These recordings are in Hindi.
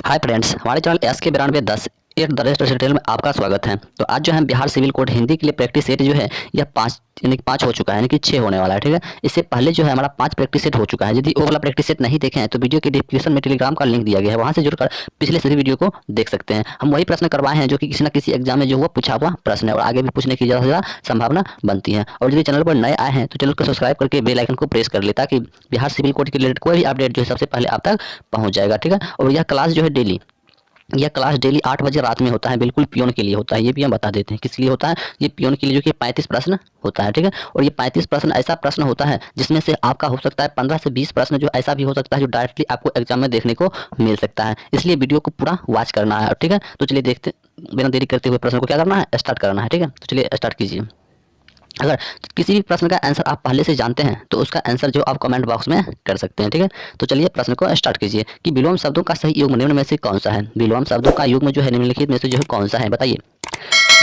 हाय फ्रेंड्स, हमारे channel SK9210 at the rest detail में आपका स्वागत है। तो आज जो है बिहार सिविल कोड हिंदी के लिए प्रैक्टिस सेट जो है यह पाँच हो चुका है, यानी कि 6 होने वाला है। ठीक है, इससे पहले जो है हमारा 5 प्रैक्टिस सेट हो चुका है। यदि वो वाला प्रैक्टिस सेट नहीं देखे हैं तो वीडियो के डिस्क्रिप्शन में टेलीग्राम का लिंक दिया गया है, वहां से जुड़कर पिछले सभी वीडियो को देख सकते हैं। हम वही प्रश्न करवाए हैं जो कि किसी न किसी एग्जाम में जो हुआ पूछा हुआ प्रश्न है और आगे भी पूछने की ज़्यादा संभावना बनती है। और यदि चैनल पर नए आए हैं तो चैनल को सब्सक्राइब करके बेल आइकन को प्रेस कर ले, ताकि बिहार सिविल कोड के रिलेटेड कोई भी अपडेट जो है सबसे पहले आप तक पहुंच जाएगा। ठीक है, और यह क्लास जो है यह क्लास डेली 8 बजे रात में होता है, बिल्कुल पियोन के लिए होता है। ये भी हम बता देते हैं किस लिए होता है। ये पियोन के लिए जो कि 35 प्रश्न होता है। ठीक है, और ये 35 प्रश्न ऐसा प्रश्न होता है जिसमें से आपका हो सकता है 15 से 20 प्रश्न जो ऐसा भी हो सकता है जो डायरेक्टली आपको एग्जाम में देखने को मिल सकता है। इसलिए वीडियो को पूरा वॉच करना है। ठीक है, तो चलिए देखते, बिना देरी करते हुए प्रश्न को क्या करना है, स्टार्ट करना है। ठीक है, तो चलिए स्टार्ट कीजिए। अगर किसी भी प्रश्न का आंसर आप पहले से जानते हैं तो उसका आंसर जो आप कमेंट बॉक्स में कर सकते हैं। ठीक है, तो चलिए प्रश्न को स्टार्ट कीजिए कि विलोम शब्दों का सही युग्म निम्न में से कौन सा है। विलोम शब्दों का युग्म जो है निम्नलिखित में से जो है कौन सा है, बताइए।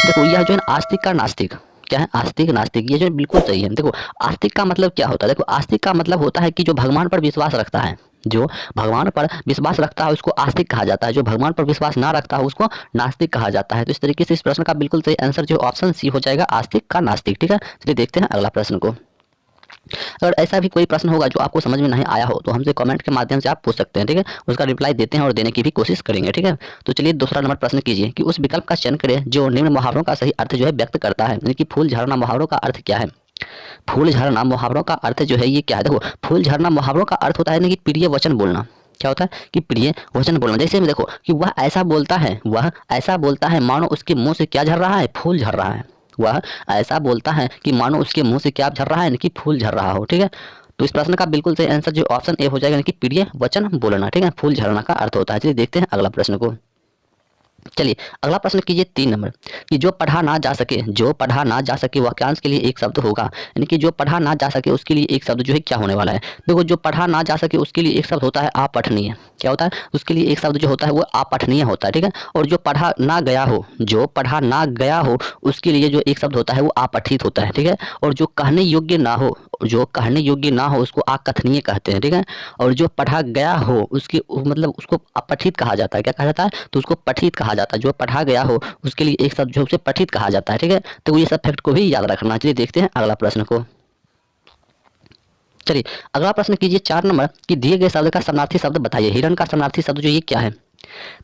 देखो यह जो है आस्तिक का नास्तिक, क्या है, आस्तिक नास्तिक, ये जो बिल्कुल सही है। देखो आस्तिक का मतलब क्या होता है, देखो आस्तिक का मतलब होता है कि जो भगवान पर विश्वास रखता है, जो भगवान पर विश्वास रखता है उसको आस्तिक कहा जाता है। जो भगवान पर विश्वास ना रखता है उसको नास्तिक कहा जाता है। तो इस तरीके से इस प्रश्न का बिल्कुल सही आंसर जो ऑप्शन सी हो जाएगा, आस्तिक का नास्तिक। ठीक है, चलिए देखते हैं अगला प्रश्न को। अगर ऐसा भी कोई प्रश्न होगा जो आपको समझ में नहीं आया हो तो हमसे कमेंट के माध्यम से आप पूछ सकते हैं। ठीक है, उसका रिप्लाई देते हैं और देने की भी कोशिश करेंगे। ठीक है, तो चलिए दूसरा नंबर प्रश्न कीजिए कि उस विकल्प का चयन करें जो निम्न मुहावरों का सही अर्थ जो है व्यक्त करता है। यानी कि फूल झरना मुहावरों का अर्थ क्या है। फूल झरना मुहावरों का अर्थ जो है ये क्या है। देखो फूल झरना मुहावरों का अर्थ होता है ना कि प्रिय वचन बोलना। क्या होता है कि प्रिय वचन बोलना। जैसे में देखो कि वह ऐसा बोलता है, वह ऐसा बोलता है मानो उसके मुंह से क्या झर रहा है, फूल झर रहा है। वह ऐसा बोलता है कि मानो उसके मुंह से क्या झर रहा है, कि फूल झर रहा हो। ठीक है, तो इस प्रश्न का बिल्कुल सही आंसर जो ऑप्शन ए हो जाएगा, कि प्रिय वचन बोलना। ठीक है, फूल झरना का अर्थ होता है। चलिए देखते हैं अगला प्रश्न को। चलिए अगला प्रश्न कीजिए 3 नंबर कि जो पढ़ा ना जा सके, जो पढ़ा ना जा सके वाक्यांश के लिए एक शब्द होगा। यानी कि जो पढ़ा ना जा सके उसके लिए एक शब्द जो है क्या होने वाला है। देखो जो पढ़ा ना जा सके उसके लिए एक शब्द होता है अपठनीय। क्या होता है, उसके लिए एक शब्द जो होता है वो अपठनीय होता है। ठीक है, और जो पढ़ा ना गया हो, जो पढ़ा ना गया हो उसके लिए जो एक शब्द होता है वो अपठित होता है। ठीक है, और जो कहने योग्य ना हो, जो कहने योग्य ना हो उसको अकथनीय कहते हैं। ठीक है, और जो पढ़ा गया हो उसके मतलब उसको अपठित कहा जाता है। क्या कहा जाता है, तो उसको पठित कहा जाता है। जो पढ़ा गया हो उसके लिए एक शब्द जो उसे पठित कहा जाता है। ठीक है, तो ये सब फैक्ट को भी याद रखना। चलिए देखते हैं अगला प्रश्न को। चलिए अगला प्रश्न कीजिए 4 नंबर कि दिए गए शब्द का समानार्थी शब्द बताइए। हिरण का समानार्थी शब्द जो ये क्या है।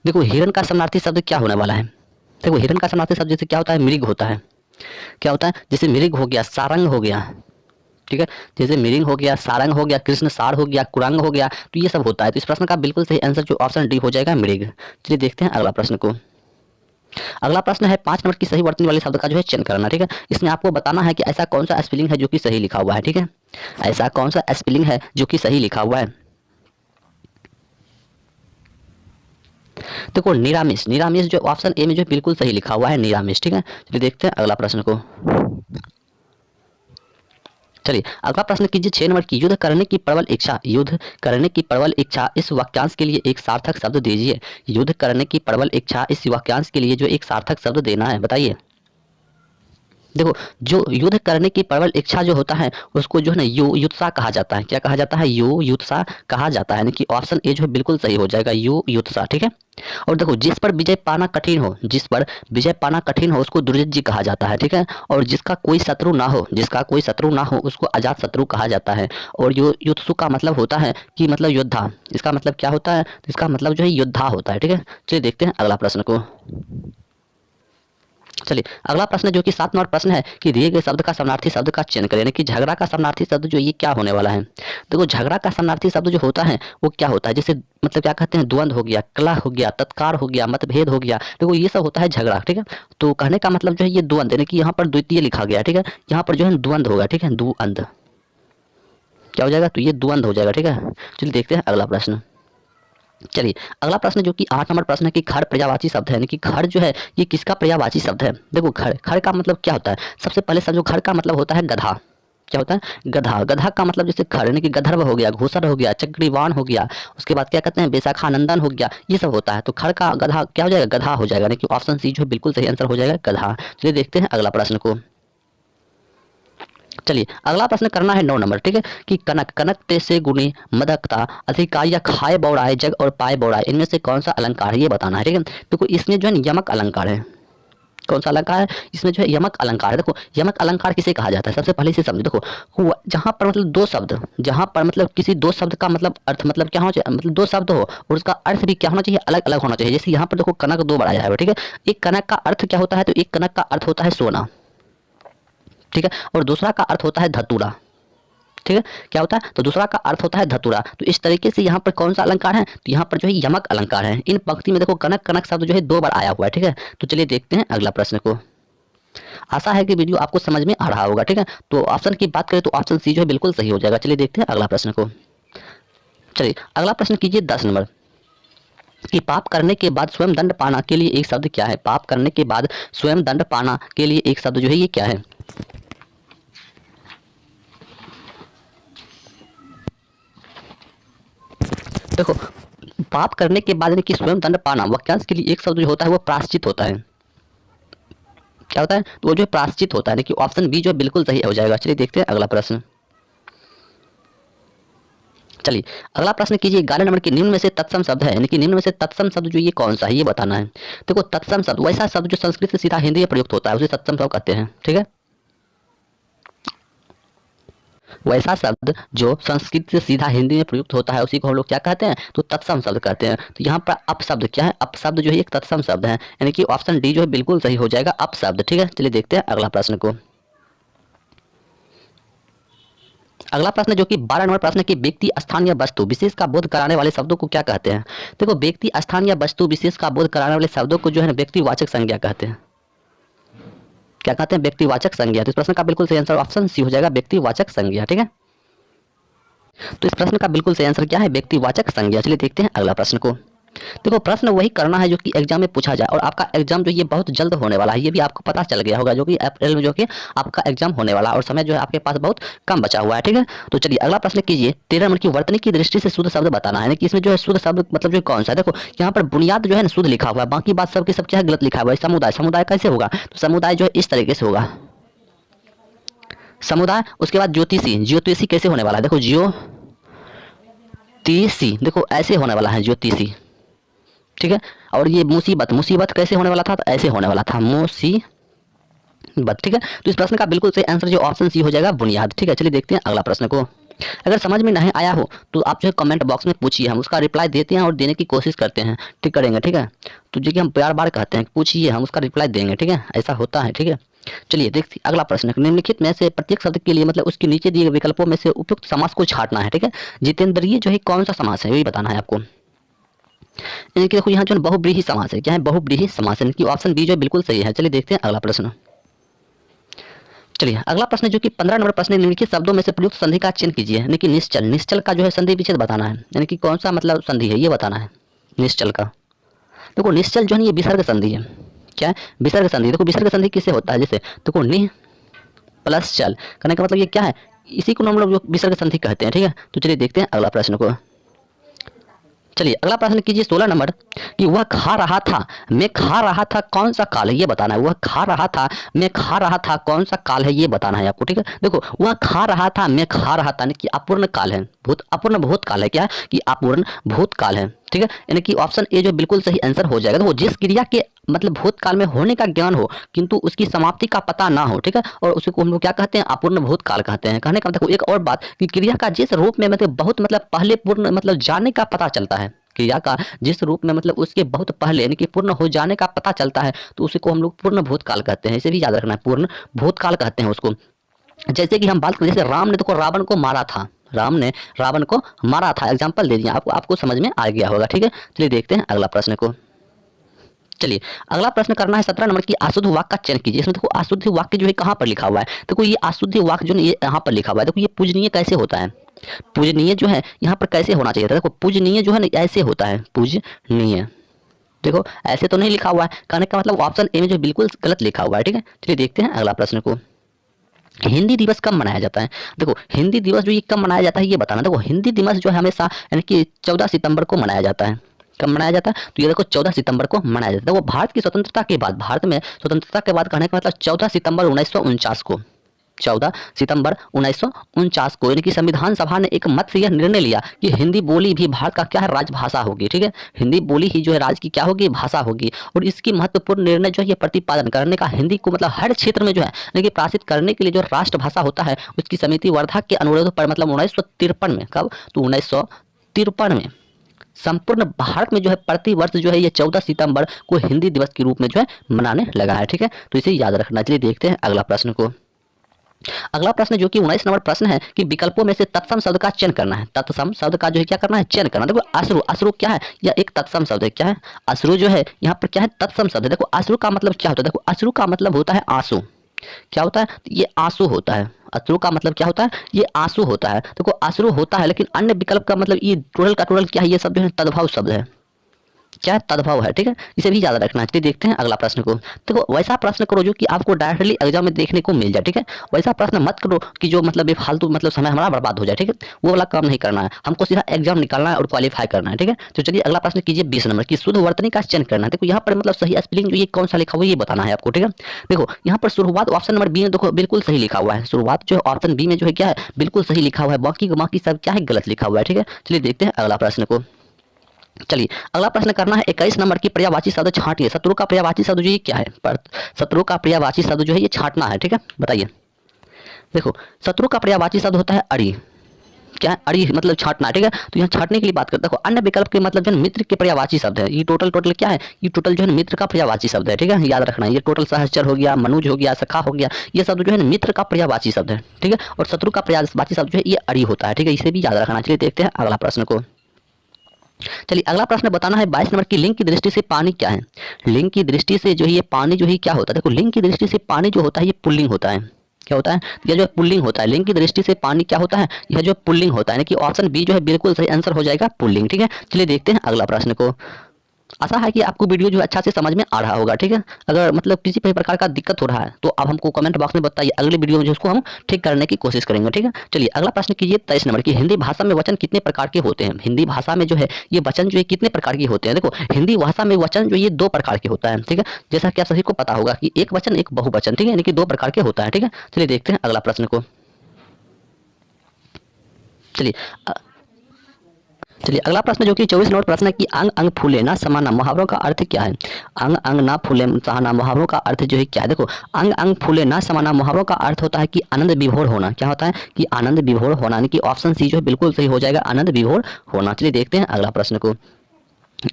देखो हिरण का समानार्थी शब्द क्या होने वाला है। देखो हिरण का समानार्थी शब्द जैसे क्या होता है, मृग होता है। क्या होता है, जैसे मृग हो गया, सारंग हो गया। ठीक है, जैसे मिरिंग हो गया, सारंग हो गया, कृष्ण सार हो गया, कुरंग हो गया, तो ये सब होता है। तो इस प्रश्न का बिल्कुल सही आंसर जो ऑप्शन डी हो जाएगा, मृग। चलिए देखते हैं अगला प्रश्न को। अगला प्रश्न है 5 नंबर की सही वर्तनी वाले शब्द का जो है चयन करना। ठीक है, इसमें आपको बताना है कि ऐसा कौन सा स्पेलिंग है जो कि सही लिखा हुआ है। ठीक है, ऐसा कौन सा स्पेलिंग है जो कि सही लिखा हुआ है। देखो निरामिष, निरामिष जो ऑप्शन ए में जो बिल्कुल सही लिखा हुआ है, निरामिष। ठीक है, चलिए देखते हैं अगला प्रश्न को। चलिए अगला प्रश्न कीजिए 6 नंबर की युद्ध करने की प्रबल इच्छा, युद्ध करने की प्रबल इच्छा इस वाक्यांश के लिए एक सार्थक शब्द दीजिए। युद्ध करने की प्रबल इच्छा इस वाक्यांश के लिए जो एक सार्थक शब्द देना है, बताइए। देखो जो युद्ध करने की प्रबल इच्छा जो होता है उसको जो है ना युत्सा कहा जाता है। क्या कहा जाता है, युत्सा कहा जाता है। यानी कि ऑप्शन ए जो है बिल्कुल सही हो जाएगा, युत्सा। ठीक है, और देखो जिस पर विजय पाना कठिन हो, जिस पर विजय पाना कठिन हो उसको दुर्जय जी कहा जाता है। ठीक है, और जिसका कोई शत्रु ना हो, जिसका कोई शत्रु ना हो उसको अजात शत्रु कहा जाता है। और युत्सु का मतलब होता है कि मतलब योद्धा। इसका मतलब क्या होता है, इसका मतलब जो है योद्धा होता है। ठीक है, चलिए देखते हैं अगला प्रश्न को। चलिए अगला प्रश्न जो कि 7 नंबर प्रश्न है कि दिए गए शब्द का समानार्थी शब्द का चयन करें। यानी कि झगड़ा का समानार्थी शब्द जो ये क्या होने वाला है। देखो झगड़ा का समानार्थी शब्द जो होता है वो क्या होता है, जैसे मतलब क्या कहते हैं, द्वंद्व हो गया, कलह हो गया, तत्कार हो गया, मतभेद हो गया। देखो ये सब होता है झगड़ा। ठीक है, तो कहने का मतलब जो है ये द्वंद्व, यानी कि यहाँ पर द्वितीय लिखा गया। ठीक है, यहाँ पर जो है द्वंद्व होगा। ठीक है, द्वंद्व क्या हो जाएगा, तो ये द्वंद्व हो जाएगा। ठीक है, चलिए देखते हैं अगला प्रश्न। चलिए अगला प्रश्न जो कि 8 नंबर प्रश्न है कि खर पर्यायवाची शब्द है। यानी कि खर जो है ये किसका पर्यायवाची शब्द है। देखो खर, खर का मतलब क्या होता है, सबसे पहले समझो खर का मतलब होता है गधा। क्या होता है, गधा। गधा का मतलब जैसे खर यानी कि गंधर्व हो गया, घूसर हो गया, चक्रवाण हो गया, उसके बाद क्या कहते हैं बैसाखानंदन हो गया, ये सब होता है। तो खर का गधा क्या हो जाएगा, गधा हो जाएगा। यानी कि ऑप्शन सी जो बिल्कुल सही आंसर हो जाएगा, गधा। चलिए देखते हैं अगला प्रश्न को। चलिए अगला प्रश्न करना है 9 नंबर, ठीक है, कि कनक, कनक ते से गुणी, मदकता, अधिकार या खाए बौड़ाए, जग और पाए बौड़ाए, इनमें से कौन सा अलंकार है ये बताना है, ठीक है। देखो इसमें जो है यमक अलंकार है। कौन सा अलंकार है? इसमें जो है यमक अलंकार है। देखो यमक अलंकार किसे कहा जाता है, सबसे पहले इसे समझो। देखो जहां पर मतलब दो शब्द, जहां पर मतलब किसी दो शब्द का मतलब अर्थ मतलब क्या होना चाहिए, मतलब दो शब्द हो और उसका अर्थ भी क्या होना चाहिए, अलग अलग होना चाहिए। जैसे यहाँ पर देखो कनक दो बढ़ाया है, ठीक है। एक कनक का अर्थ क्या होता है, तो एक कनक का अर्थ होता है सोना, ठीक है, और दूसरा का अर्थ होता है धतूरा, ठीक है। क्या होता है, तो दूसरा का अर्थ होता है धतूरा। तो इस तरीके से यहाँ पर कौन सा अलंकार है, तो यहाँ पर जो है यमक अलंकार है। इन पंक्ति में देखो कनक, कनक शब्द जो है दो बार आया हुआ है, ठीक है। तो चलिए देखते हैं अगला प्रश्न को। आशा है कि वीडियो आपको समझ में आ रहा होगा, ठीक है। तो ऑप्शन की बात करें तो ऑप्शन सी जो है बिल्कुल सही हो जाएगा। चलिए देखते हैं अगला प्रश्न को। चलिए अगला प्रश्न कीजिए 10 नंबर, कि पाप करने के बाद स्वयं दंड पाना के लिए एक शब्द क्या है। पाप करने के बाद स्वयं दंड पाना के लिए एक शब्द जो है ये क्या है। देखो पाप करने के बाद यानी कि स्वयं दंड पाना, वाक्यांश के लिए एक शब्द जो होता है वो प्रायश्चित होता है। क्या होता है, तो वो जो प्रायश्चित होता है, यानी कि ऑप्शन बी जो है बिल्कुल सही हो जाएगा। चलिए देखते हैं अगला प्रश्न। चलिए अगला प्रश्न कीजिए 11 नंबर, की निम्न में से तत्सम शब्द है, यानी कि निम्न में से तत्सम शब्द जो ये कौन सा है ये बताना है। देखो तत्सम शब्द वैसा शब्द जो संस्कृत से सीधा हिंदी में प्रयुक्त होता है उसे तत्सम शब्द कहते हैं, ठीक है। वैसा शब्द जो संस्कृत से सीधा हिंदी में प्रयुक्त होता है उसी को हम लोग क्या कहते हैं, तो तत्सम शब्द कहते हैं। तो यहाँ पर अपशब्द क्या है, अपशब्द जो है एक तत्सम शब्द है, यानी कि ऑप्शन डी जो है बिल्कुल सही हो जाएगा, अपशब्द, ठीक है। चलिए देखते हैं अगला प्रश्न को। अगला प्रश्न जो कि 12 नंबर प्रश्न, की व्यक्ति, स्थान या वस्तु विशेष का बोध कराने वाले शब्दों को क्या कहते हैं। देखो व्यक्ति, स्थान या वस्तु विशेष का बोध कराने वाले शब्दों को जो है व्यक्तिवाचक संज्ञा कहते हैं। क्या कहते हैं, व्यक्तिवाचक संज्ञा। तो इस प्रश्न का बिल्कुल सही आंसर ऑप्शन सी हो जाएगा, व्यक्तिवाचक संज्ञा, ठीक है। तो इस प्रश्न का बिल्कुल सही आंसर क्या है, व्यक्तिवाचक संज्ञा। चलिए देखते हैं अगला प्रश्न को। देखो प्रश्न वही करना है जो कि एग्जाम में पूछा जाए, और आपका एग्जाम जो ये बहुत जल्द होने वाला है, ये भी आपको पता चल गया होगा, जो कि अप्रैल में जो कि आपका एग्जाम होने वाला है और समय जो है आपके पास बहुत कम बचा हुआ है, ठीक है। तो चलिए अगला प्रश्न कीजिए 13 नंबर, की वर्तनी की दृष्टि से शुद्ध शब्द बताना है, यानी कि इसमें जो है शुद्ध शब्द मतलब जो कौन सा है। देखो यहाँ पर बुनियाद जो है ना शुद्ध लिखा हुआ है, बाकी बात सबके सब क्या है गलत लिखा हुआ है। समुदाय, समुदाय कैसे होगा, तो समुदाय जो है इस तरीके से होगा, समुदाय। उसके बाद ज्योतिषी, ज्योतिषी कैसे होने वाला है, देखो ज्योतिषी, देखो ऐसे होने वाला है ज्योतिषी, ठीक है। और ये मुसीबत, मुसीबत कैसे होने वाला था, तो ऐसे होने वाला था मुसीबत, ठीक है। तो इस प्रश्न का बिल्कुल सही आंसर जो ऑप्शन सी हो जाएगा, बुनियाद, ठीक है। चलिए देखते हैं अगला प्रश्न को। अगर समझ में नहीं आया हो तो आप जो है कमेंट बॉक्स में पूछिए, हम उसका रिप्लाई देते हैं और देने की कोशिश करते हैं, ठीक करेंगे, ठीक है। तो जो कि हम बार बार कहते हैं पूछिए, हम उसका रिप्लाई देंगे, ठीक है, ऐसा होता है, ठीक है। चलिए देखिए अगला प्रश्न, निम्नलिखित में से प्रत्येक शब्द के लिए मतलब उसके नीचे दिए विकल्पों में से उपयुक्त समास को छांटना है, ठीक है। जितेंद्रिय जो है कौन सा समास है यही बताना है आपको। यानी कि देखो यहाँ जो बहुब्रीहि समास है, क्या है, बहुब्रीहि समास है, कि ऑप्शन बी जो बिल्कुल सही है। चलिए देखते हैं अगला प्रश्न। चलिए अगला प्रश्न जो कि 15 नंबर प्रश्न, निम्नलिखित शब्दों में से प्रयुक्त संधि का चयन कीजिए, यानी कि निश्चल, निश्चल का जो है संधि विच्छेद बताना है, यानी कि कौन सा मतलब संधि है ये बताना है निश्चल का। देखो निश्चल जो है ये विसर्ग संधि है, क्या है, विसर्ग संधि। देखो विसर्ग संधि किससे होता है, जैसे देखो नि प्लस चल कहने का मतलब ये क्या है, इसी को हम लोग जो विसर्ग संधि कहते हैं, ठीक है। तो चलिए देखते हैं अगला प्रश्न को। चलिए अगला प्रश्न कीजिए 16 नंबर, कि वह खा रहा था, मैं खा रहा था, कौन सा काल है ये बताना है। वह खा रहा था, मैं खा रहा था, कौन सा काल है ये बताना है आपको, ठीक है। देखो वह खा रहा था, मैं खा रहा था, यानी कि अपूर्ण काल है, भूत अपूर्ण भूत काल है, क्या है कि अपूर्ण भूत काल है, ठीक है। यानी कि ऑप्शन ए जो बिल्कुल सही आंसर हो जाएगा। देखो जिस क्रिया के मतलब भूतकाल में होने का ज्ञान हो किंतु उसकी समाप्ति का पता ना हो, ठीक है, और उसी को हम लोग क्या कहते हैं, अपूर्ण भूतकाल कहते हैं। कहने का देखो एक और बात कि क्रिया का जिस रूप में मतलब बहुत मतलब पहले पूर्ण मतलब जाने का पता चलता है, क्रिया का जिस रूप में मतलब उसके बहुत पहले यानी कि पूर्ण हो जाने का पता चलता है, तो उसी को हम लोग पूर्ण भूतकाल कहते हैं। इसे भी याद रखना है, पूर्ण भूतकाल कहते हैं उसको। जैसे कि हम बात करें, जैसे राम ने देखो रावण को मारा था, राम ने रावण को मारा था, एग्जाम्पल दे दिया, आपको समझ में आ गया होगा, ठीक है। चलिए देखते हैं अगला प्रश्न को। चलिए अगला प्रश्न करना है 17 नंबर, की अशुद्ध वाक्य का चयन कीजिए। इसमें देखो अशुद्ध वाक्य जो है कहाँ पर लिखा हुआ है, देखो ये अशुद्ध वाक्य जो है ये यहाँ पर लिखा हुआ है। देखो ये पूजनीय कैसे होता है, पूजनीय जो है यहाँ पर कैसे होना चाहिए था, देखो पूजनीय जो है ना ऐसे होता है, पूजनीय, देखो ऐसे तो नहीं लिखा हुआ है। कहने का मतलब ऑप्शन ए में जो बिल्कुल गलत लिखा हुआ है, ठीक है। चलिए देखते हैं अगला प्रश्न को। हिंदी दिवस कब मनाया जाता है, देखो हिंदी दिवस जो ये कब मनाया जाता है ये बताना। देखो हिंदी दिवस जो है हमेशा यानी कि 14 सितंबर को मनाया जाता है। कब मनाया जाता है, तो ये देखो 14 सितंबर को मनाया जाता है। वो भारत की स्वतंत्रता के बाद, भारत में स्वतंत्रता के बाद कहने का मतलब 14 सितंबर 1949 को, 14 सितंबर 1949 को यानी कि संविधान सभा ने एक मत से यह निर्णय लिया कि हिंदी बोली भी भारत का क्या है, राजभाषा होगी। ठीक है, हिंदी बोली ही जो है राज्य की क्या होगी, भाषा होगी। और इसकी महत्वपूर्ण निर्णय जो है ये प्रतिपादन करने का, हिंदी को मतलब हर क्षेत्र में जो है यानी कि प्रासित करने के लिए जो राष्ट्रभाषा होता है उसकी समिति वर्धा के अनुरोध पर मतलब 1953 में, कब, तो 1953 में संपूर्ण भारत में जो है प्रति वर्ष जो है ये 14 सितंबर को हिंदी दिवस के रूप में जो है मनाने लगा है। ठीक है, तो इसे याद रखना। चलिए देखते हैं अगला प्रश्न को। अगला प्रश्न जो कि 19 नंबर प्रश्न है कि विकल्पों में से तत्सम शब्द का चयन करना है। तत्सम शब्द का जो है क्या करना है, चयन करना। देखो अश्रु, अश्रु क्या है, यह एक तत्सम शब्द है। क्या है, अश्रु जो है यहाँ पर क्या है, तत्सम शब्द है। देखो अश्रु का मतलब क्या होता है, देखो अश्रु का मतलब होता है आंसू। क्या होता है, ये आंसू होता है। अश्रु का मतलब क्या होता है, ये आंसू होता है। देखो अश्रु होता है, लेकिन अन्य विकल्प का मतलब ये टोटल का टोटल क्या है, ये सब जो है तद्भव शब्द है। क्या है, तद्भव है। ठीक है, इसे भी याद रखना। चलिए देखते हैं अगला प्रश्न को। देखो वैसा प्रश्न करो जो कि आपको डायरेक्टली एग्जाम में देखने को मिल जाए। ठीक है, वैसा प्रश्न मत करो कि जो मतलब बेफालतू मतलब समय हमारा बर्बाद हो जाए। ठीक है, वो वाला काम नहीं करना है, हमको सीधा एग्जाम निकालना है और क्वालिफाई करना है। ठीक है, तो चलिए अगला प्रश्न कीजिए 20 नंबर की शुद्ध वर्तनी का चयन करना है। देखो यहाँ पर मतलब सही स्पेलिंग जो ये कौन सा लिखा हुआ है ये बताना है आपको। ठीक है, देखो यहाँ पर शुरुआत ऑप्शन नंबर बी में देखो बिल्कुल सही लिखा हुआ है। शुरुआत जो है ऑप्शन बी में जो है क्या है, बिल्कुल सही लिखा हुआ है। बाकी सब क्या है, गलत लिखा हुआ है। ठीक है, चलिए देखते हैं अगला प्रश्न को। चलिए अगला प्रश्न करना है 21 नंबर की पर्यायवाची शब्द छांटिए। शत्रु का पर्यायवाची शब्द जो ये क्या है, शत्रु का पर्यायवाची शब्द जो है ये छांटना है। ठीक है, बताइए। देखो शत्रु का पर्यायवाची शब्द होता है अड़ी। क्या है, अड़ी मतलब छांटना। ठीक है, तो यहाँ छांटने के लिए बात करते हैं। देखो अन्य विकल्प के मतलब जो है मित्र के पर्यायवाची शब्द है। ये टोटल क्या है, ये टोटल जो है मित्र का पर्यायवाची शब्द है। ठीक है, याद रखना। ये टोटल सहचर हो गया, मनुज हो गया, सखा हो गया, ये शब्द जो है मित्र का पर्यायवाची शब्द है। ठीक है, और शत्रु का पर्यायवाची शब्द जो है ये अड़ी होता है। ठीक है, इसे भी याद रखना। चलिए देखते हैं अगला प्रश्न को। चलिए अगला प्रश्न बताना है 22 नंबर की लिंग की दृष्टि से पानी क्या है। लिंग की दृष्टि से जो है ये पानी जो है क्या होता है। देखो लिंग की दृष्टि से पानी जो होता है ये पुल्लिंग होता है। क्या होता है, यह जो है पुल्लिंग होता है। लिंग की दृष्टि से पानी क्या होता है, यह जो पुल्लिंग होता है। यानी कि ऑप्शन बी जो है बिल्कुल सही आंसर हो जाएगा, पुल्लिंग। ठीक है, चलिए देखते हैं अगला प्रश्न को। आशा है कि आपको वीडियो जो है अच्छा से समझ में आ रहा होगा। ठीक है, अगर मतलब किसी भी प्रकार का दिक्कत हो रहा है तो आप हमको कमेंट बॉक्स में बताइए, अगले वीडियो में जो उसको हम ठीक करने की कोशिश करेंगे। ठीक है, चलिए अगला प्रश्न कीजिए 23 नंबर की। हिंदी भाषा में वचन कितने प्रकार के होते हैं। हिंदी भाषा में जो है ये वचन जो है कितने प्रकार के होते हैं। देखो हिंदी भाषा में वचन जो ये 2 प्रकार के होता है। ठीक है, जैसा कि आप सभी को पता होगा कि एक वचन एक बहुवचन। ठीक है, यानी कि 2 प्रकार के होता है। ठीक है, चलिए देखते हैं अगला प्रश्न को। चलिए चलिए अगला प्रश्न जो कि 24 नंबर प्रश्न है कि अंग अंग फूले ना समाना मुहावरों का अर्थ क्या है। अंग अंग ना फूले समाना मुहावरों का अर्थ जो है क्या है। देखो अंग अंग फूले ना समाना मुहावरों का अर्थ होता है कि आनंद विभोर होना। क्या होता है, कि आनंद विभोर होना। यानी कि ऑप्शन सी जो है बिल्कुल सही हो जाएगा, आनंद विभोर होना। चलिए देखते हैं अगला प्रश्न को।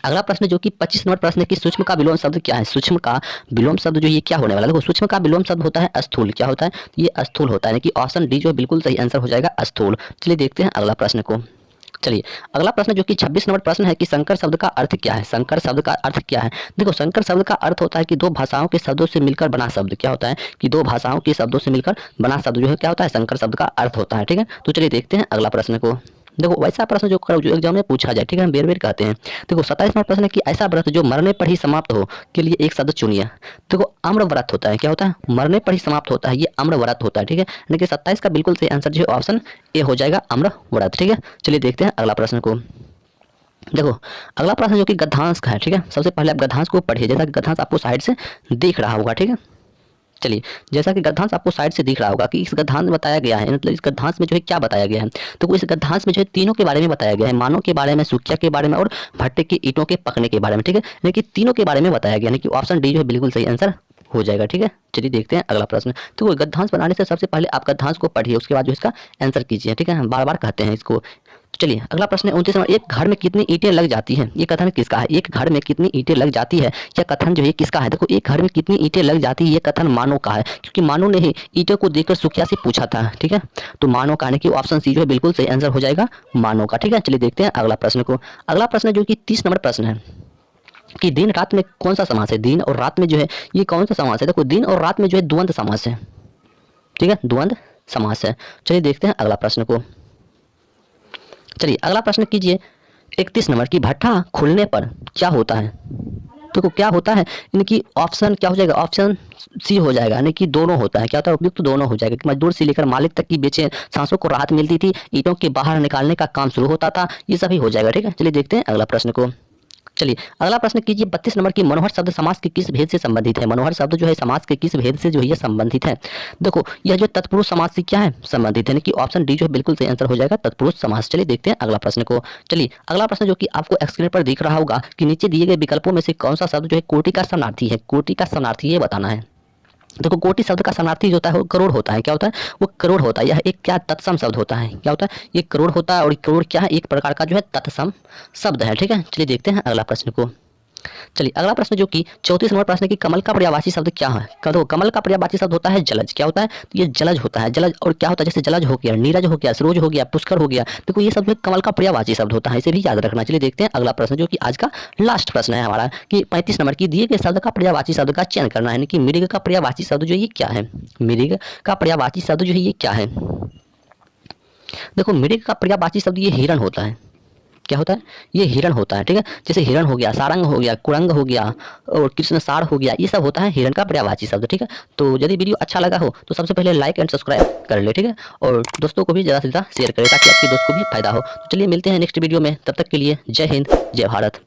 अगला प्रश्न जो कि 25 नंबर प्रश्न है कि सूक्ष्म का विलोम शब्द क्या है। सूक्ष्म का विलोम शब्द जो ये क्या होने वाला है। देखो सूक्ष्म का विलोम शब्द होता है स्थूल। क्या होता है, ये स्थूल होता है। यानी कि ऑप्शन डी जो है बिल्कुल सही आंसर हो जाएगा, स्थूल। चलिए देखते हैं अगला प्रश्न को। चलिए अगला प्रश्न जो कि 26 नंबर प्रश्न है कि संकर शब्द का अर्थ क्या है। संकर शब्द का अर्थ क्या है। देखो संकर शब्द का अर्थ होता है कि 2 भाषाओं के शब्दों से मिलकर बना शब्द। क्या होता है, कि 2 भाषाओं के शब्दों से मिलकर बना शब्द जो है क्या होता है, संकर शब्द का अर्थ होता है। ठीक है, तो चलिए देखते हैं अगला प्रश्न को। देखो वैसा प्रश्न जो एग्जाम में पूछा जाए। ठीक है, हम बेर बेर कहते हैं। देखो 27 नंबर प्रश्न है कि ऐसा व्रत जो मरने पर ही समाप्त हो के लिए एक शब्द चुनिए। देखो आम्र व्रत होता है। क्या होता है, मरने पर ही समाप्त होता है, ये आम्र व्रत होता है। ठीक है, यानी कि 27 का बिल्कुल सही आंसर जो है ऑप्शन ए हो जाएगा, आम्र व्रत। ठीक है, चलिए देखते हैं अगला प्रश्न को। देखो अगला प्रश्न जो कि गद्यांश का है। ठीक है, सबसे पहले आप गद्यांश को पढ़िए, जैसा कि गद्यांश आपको साइड से दिख रहा होगा। ठीक है, चलिए जैसा कि गद्यांश आपको साइड से दिख रहा होगा कि इस गद्यांश में बताया गया है, मतलब इस गद्यांश में जो है क्या बताया गया है। तो इस गद्यांश में जो है तीनों के बारे में बताया गया है, मानव के बारे में, सुखिया के बारे में और भट्टे की ईंटों के पकने के बारे में। ठीक है, यानी कि तीनों के बारे में बताया गया, यानी कि ऑप्शन डी जो है बिल्कुल सही आंसर हो जाएगा। ठीक है, चलिए देखते हैं अगला प्रश्न। तो गद्यांश बनाने से सबसे पहले आप गद्यांश को पढ़िए, उसके बाद जो इसका आंसर कीजिए। ठीक है, हम बार बार कहते हैं इसको। तो चलिए अगला प्रश्न है 29 नंबर। एक घर में कितनी ईंटें लग जाती हैं, ये कथन किसका है। एक घर में कितनी ईंटें लग जाती है, यह कथन जो है किसका है। देखो एक घर में कितनी ईंटें लग जाती है, ये कथन मानव का है, क्योंकि मानव ने ही ईंटों को देखकर सुखिया से पूछा था। ठीक है, तो मानव का, यानी कि ऑप्शन सी जो है बिल्कुल सही आंसर हो जाएगा, मानव का। ठीक है, चलिए देखते हैं अगला प्रश्न को। अगला प्रश्न जो कि 30 नंबर प्रश्न है कि दिन रात में कौन सा समास है। दिन और रात में जो है ये कौन सा समास है। देखो दिन और रात में जो है द्वंद्व समास है। ठीक है, द्वंद्व समास है। चलिए देखते हैं अगला प्रश्न को। चलिए अगला प्रश्न कीजिए 31 नंबर की भट्ठा खुलने पर क्या होता है। तो क्या होता है, इनकी ऑप्शन क्या हो जाएगा, ऑप्शन सी हो जाएगा, यानी कि दोनों होता है। क्या होता है, उपयुक्त दोनों हो जाएगा। कि मजदूर से लेकर मालिक तक की बेचे सांसों को राहत मिलती थी, ईंटों के बाहर निकालने का काम शुरू होता था, ये सभी हो जाएगा। ठीक है, चलिए देखते हैं अगला प्रश्न को। चलिए अगला प्रश्न कीजिए 32 नंबर की मनोहर शब्द समास के किस भेद से संबंधित है। मनोहर शब्द जो है समास के किस भेद से जो है ये संबंधित है। देखो यह जो तत्पुरुष समास से क्या है संबंधित है, यानी कि ऑप्शन डी जो है बिल्कुल सही आंसर हो जाएगा तत्पुरुष समास। चलिए देखते हैं अगला प्रश्न को। चलिए अगला प्रश्न जो कि आपको स्क्रीन पर दिख रहा होगा कि नीचे दिए गए विकल्पों में से कौन सा शब्द जो है कोटि का समानार्थी है। कोटि का समानार्थी ये बताना है। देखो कोटि शब्द का समानार्थी जो होता है वो करोड़ होता है। क्या होता है? वो करोड़ होता है। यह एक क्या तत्सम शब्द होता है। क्या होता है? ये करोड़ होता है और करोड़ क्या है? एक प्रकार का जो है तत्सम शब्द है। ठीक है, चलिए देखते हैं अगला प्रश्न को। चलिए अगला प्रश्न जो कि 34 नंबर प्रश्न की कमल का पर्यायवाची शब्द क्या है। देखो कमल का पर्यायवाची शब्द होता है जलज। क्या होता है? तो ये जलज होता है। जलज और क्या होता है? जैसे जलज हो गया, नीरज हो गया, सरोज हो गया, पुष्कर हो गया। देखो ये सब जो कमल का पर्यायवाची शब्द होता है, इसे भी याद रखना। चलिए देखते हैं अगला प्रश्न जो कि आज का लास्ट प्रश्न है हमारा कि 35 नंबर की दिए गए शब्द का पर्यायवाची शब्द का चयन करना है, यानी कि मृग का पर्यायवाची शब्द जो ये क्या है। मृग का पर्यायवाची शब्द जो है ये क्या है। देखो मृग का पर्यायवाची शब्द ये हिरण होता है। क्या होता है? ये हिरण होता है। ठीक है, जैसे हिरण हो गया, सारंग हो गया, कुरंग हो गया और कृष्णसार हो गया, ये सब होता है हिरण का पर्यायवाची शब्द। ठीक है, तो यदि वीडियो अच्छा लगा हो तो सबसे पहले लाइक एंड सब्सक्राइब कर ले। ठीक है, और दोस्तों को भी ज़्यादा से ज़्यादा शेयर करें ताकि आपके दोस्त को भी फायदा हो। तो चलिए मिलते हैं नेक्स्ट वीडियो में, तब तक के लिए जय हिंद जय भारत।